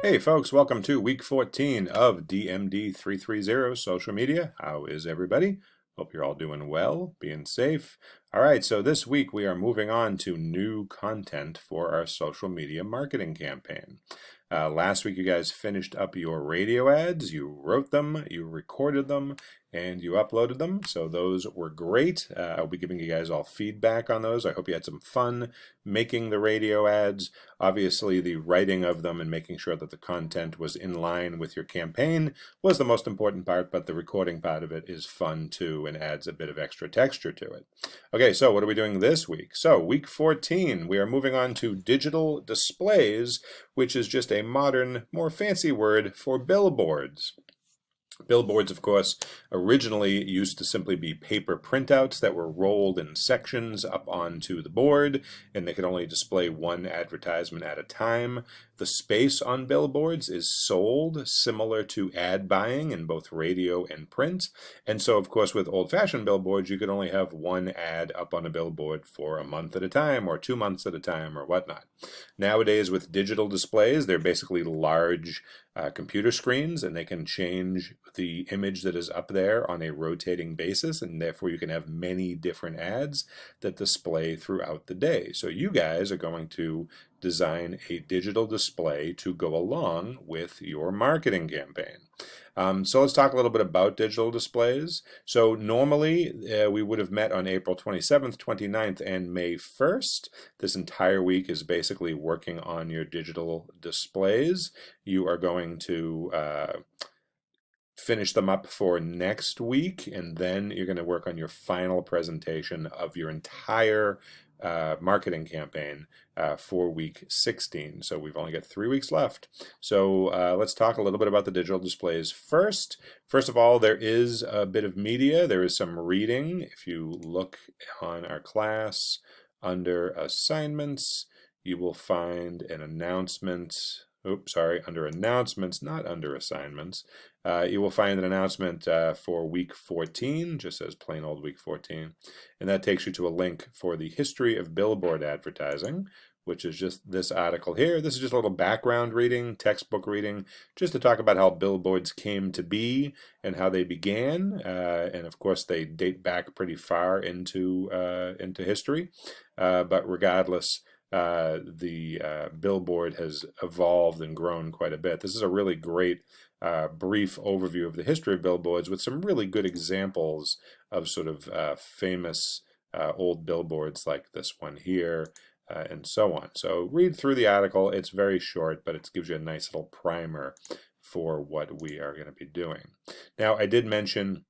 Hey folks, welcome to week 14 of DMD 330 social media. How is everybody? Hope you're all doing well, being safe. All right, so this week we are moving on to new content for our social media marketing campaign. Last week you guys finished up your radio ads, you wrote them, you recorded them, and you uploaded them. So those were great. I'll be giving you guys all feedback on those. I hope you had some fun making the radio ads. Obviously, the writing of them and making sure that the content was in line with your campaign was the most important part, but the recording part of it is fun too and adds a bit of extra texture to it. Okay, so what are we doing this week? So week 14, we are moving on to digital displays, which is just a modern, more fancy word for billboards. Billboards, of course, originally used to simply be paper printouts that were rolled in sections up onto the board, and they could only display one advertisement at a time. The space on billboards is sold similar to ad buying in both radio and print. And so, of course, with old-fashioned billboards, you could only have one ad up on a billboard for a month at a time or 2 months at a time or whatnot. Nowadays, with digital displays, they're basically large computer screens, and they can change the image that is up there on a rotating basis, and therefore you can have many different ads that display throughout the day. So you guys are going to design a digital display to go along with your marketing campaign. So let's talk a little bit about digital displays. So normally we would have met on April 27th, 29th, and May 1st. This entire week is basically working on your digital displays. You are going to finish them up for next week, and then you're going to work on your final presentation of your entire marketing campaign for week 16. So we've only got 3 weeks left. So let's talk a little bit about the digital displays first. First of all, there is a bit of media. There is some reading. If you look on our class under assignments, you will find an announcement. Oops, sorry, under announcements, not under assignments. You will find an announcement for week 14, just says plain old week 14. And that takes you to a link for the history of billboard advertising, which is just this article here. This is just a little background reading, textbook reading, just to talk about how billboards came to be and how they began. And of course, they date back pretty far into history. But regardless, the billboard has evolved and grown quite a bit. This is a really great brief overview of the history of billboards with some really good examples of sort of famous old billboards like this one here and so on. So read through the article. It's very short, but it gives you a nice little primer for what we are going to be doing. Now, I did mention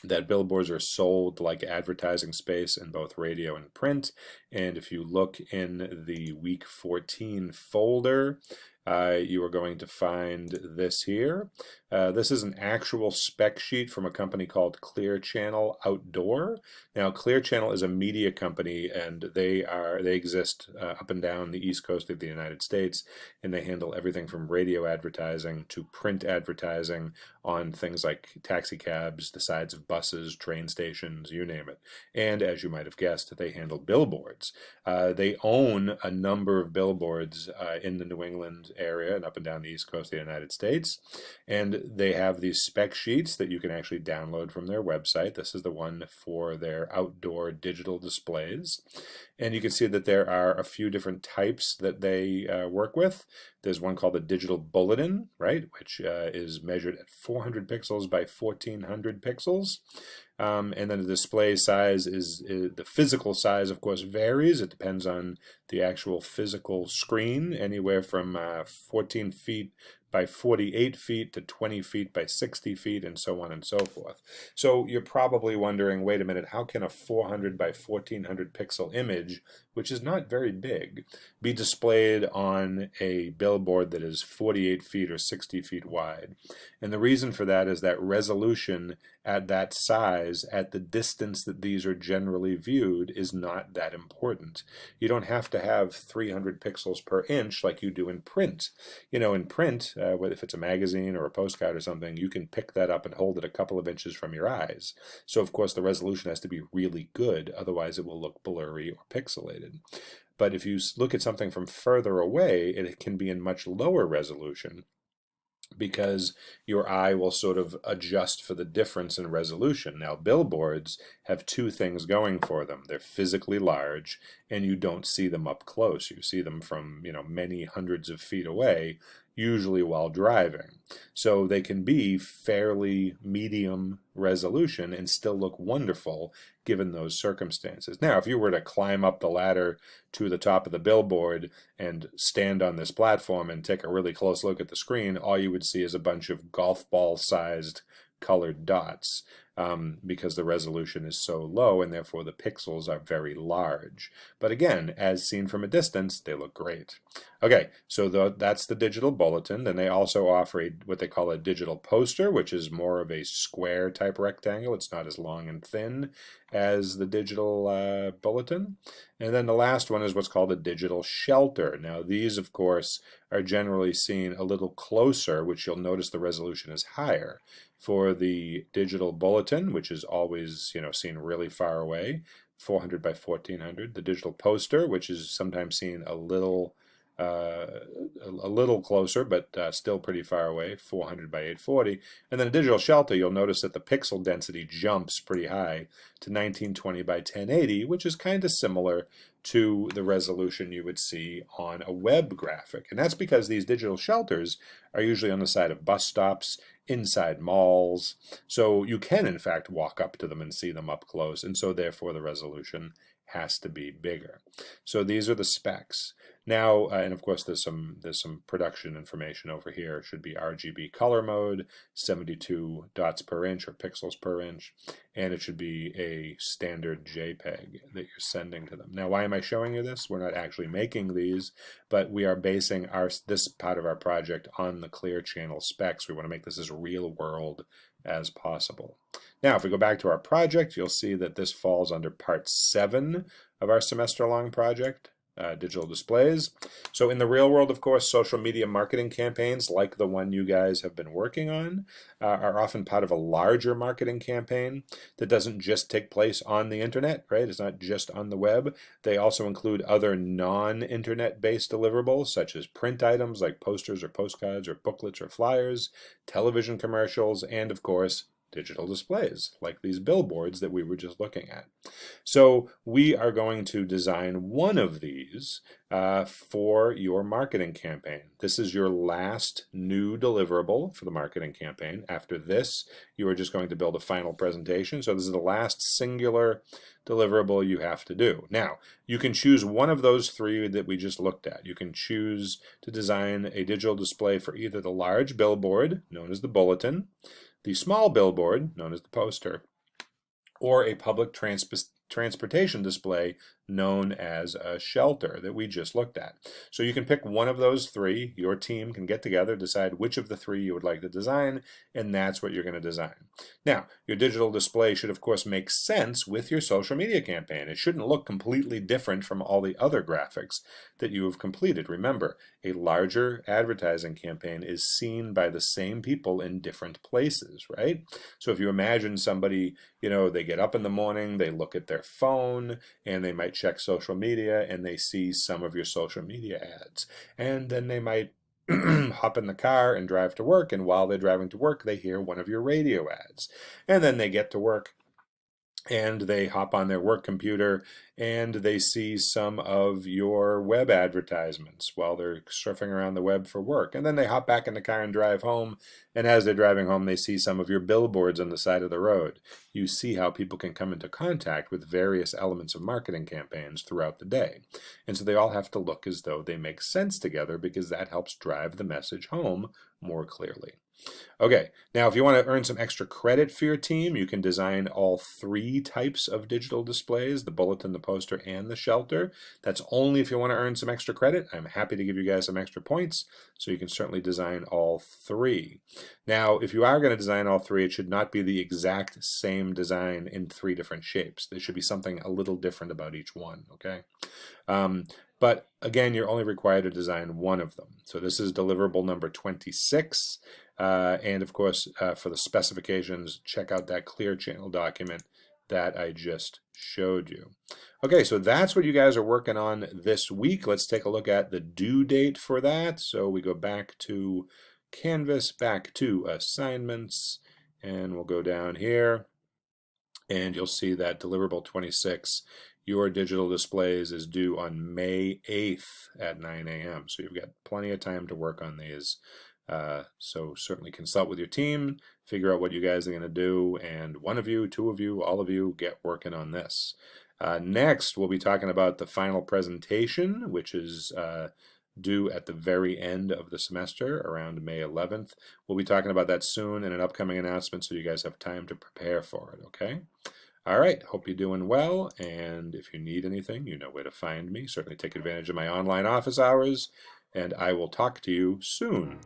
that billboards are sold like advertising space in both radio and print. And if you look in the week 14 folder, you are going to find this here. This is an actual spec sheet from a company called Clear Channel Outdoor. Now, Clear Channel is a media company, and they exist up and down the East Coast of the United States, and they handle everything from radio advertising to print advertising on things like taxi cabs, the sides of buses, train stations, you name it. And as you might have guessed, they handle billboards. They own a number of billboards in the New England area and up and down the East Coast of the United States. And they have these spec sheets that you can actually download from their website. This is the one for their outdoor digital displays. And you can see that there are a few different types that they work with. There's one called the digital bulletin, right, which is measured at 400 pixels by 1400 pixels. And then the display size is the physical size, of course, varies. It depends on the actual physical screen, anywhere from 14 feet by 48 feet to 20 feet by 60 feet, and so on and so forth. So you're probably wondering, wait a minute, how can a 400 by 1400 pixel image, which is not very big, be displayed on a billboard that is 48 feet or 60 feet wide? And the reason for that is that resolution at that size, at the distance that these are generally viewed, is not that important. You don't have to have 300 pixels per inch like you do in print. You know, in print, if it's a magazine or a postcard or something, you can pick that up and hold it a couple of inches from your eyes. So of course the resolution has to be really good, otherwise it will look blurry or pixelated. But if you look at something from further away, it can be in much lower resolution, because your eye will sort of adjust for the difference in resolution. Now, billboards have two things going for them. They're physically large, and you don't see them up close. You see them from, many hundreds of feet away, usually while driving. So they can be fairly medium resolution and still look wonderful given those circumstances. Now, if you were to climb up the ladder to the top of the billboard and stand on this platform and take a really close look at the screen, all you would see is a bunch of golf ball sized colored dots, because the resolution is so low and therefore the pixels are very large. But again, as seen from a distance, they look great. Okay, so that's the digital bulletin. Then they also offer what they call a digital poster, which is more of a square type rectangle. It's not as long and thin as the digital bulletin. And then the last one is what's called a digital shelter. Now these, of course, are generally seen a little closer, which you'll notice the resolution is higher. For the digital bulletin, which is always, seen really far away, 400 by 1400. The digital poster, which is sometimes seen a little closer, but still pretty far away, 400 by 840. And then a digital shelter, you'll notice that the pixel density jumps pretty high to 1920 by 1080, which is kind of similar to the resolution you would see on a web graphic. And that's because these digital shelters are usually on the side of bus stops, inside malls, so you can in fact walk up to them and see them up close, and so therefore the resolution has to be bigger. So these are the specs. Now, and of course there's some production information over here. It should be RGB color mode, 72 dots per inch or pixels per inch, and it should be a standard JPEG that you're sending to them. Now, why am I showing you this? We're not actually making these, but we are basing this part of our project on the Clear Channel specs. We want to make this as real world as possible. Now, if we go back to our project, you'll see that this falls under part 7 of our semester-long project, digital displays. So in the real world, of course, social media marketing campaigns like the one you guys have been working on are often part of a larger marketing campaign that doesn't just take place on the internet, right? It's not just on the web. They also include other non-internet based deliverables such as print items like posters or postcards or booklets or flyers, television commercials, and of course, digital displays like these billboards that we were just looking at. So we are going to design one of these for your marketing campaign. This is your last new deliverable for the marketing campaign. After this, you are just going to build a final presentation. So this is the last singular deliverable you have to do. Now, you can choose one of those three that we just looked at. You can choose to design a digital display for either the large billboard, known as the bulletin, the small billboard, known as the poster, or a public transportation display known as a shelter that we just looked at. So you can pick one of those three. Your team can get together, decide which of the three you would like to design, and that's what you're going to design. Now, your digital display should, of course, make sense with your social media campaign. It shouldn't look completely different from all the other graphics that you have completed. Remember, a larger advertising campaign is seen by the same people in different places, right? So if you imagine somebody, they get up in the morning, they look at their phone, and they might check social media, and they see some of your social media ads. And then they might hop in the car and drive to work, and while they're driving to work, they hear one of your radio ads. And then they get to work, and they hop on their work computer and they see some of your web advertisements while they're surfing around the web for work. And then they hop back in the car and drive home, and as they're driving home, they see some of your billboards on the side of the road. You see how people can come into contact with various elements of marketing campaigns throughout the day. And so they all have to look as though they make sense together, because that helps drive the message home more clearly. Okay, now if you want to earn some extra credit for your team, you can design all three types of digital displays, the bulletin, the poster, and the shelter. That's only if you want to earn some extra credit. I'm happy to give you guys some extra points, so you can certainly design all three. Now, if you are going to design all three, it should not be the exact same design in three different shapes. There should be something a little different about each one, okay? But again, you're only required to design one of them. So this is deliverable number 26. And of course, for the specifications, check out that Clear Channel document that I just showed you. Okay, so that's what you guys are working on this week. Let's take a look at the due date for that. So we go back to Canvas, back to assignments, and we'll go down here, and you'll see that deliverable 26, your digital displays, is due on May 8th at 9 a.m. So you've got plenty of time to work on these. So certainly consult with your team, figure out what you guys are going to do, and one of you, two of you, all of you, get working on this. Next, we'll be talking about the final presentation, which is due at the very end of the semester, around May 11th. We'll be talking about that soon in an upcoming announcement, so you guys have time to prepare for it, okay? All right, hope you're doing well, and if you need anything, you know where to find me. Certainly take advantage of my online office hours, and I will talk to you soon.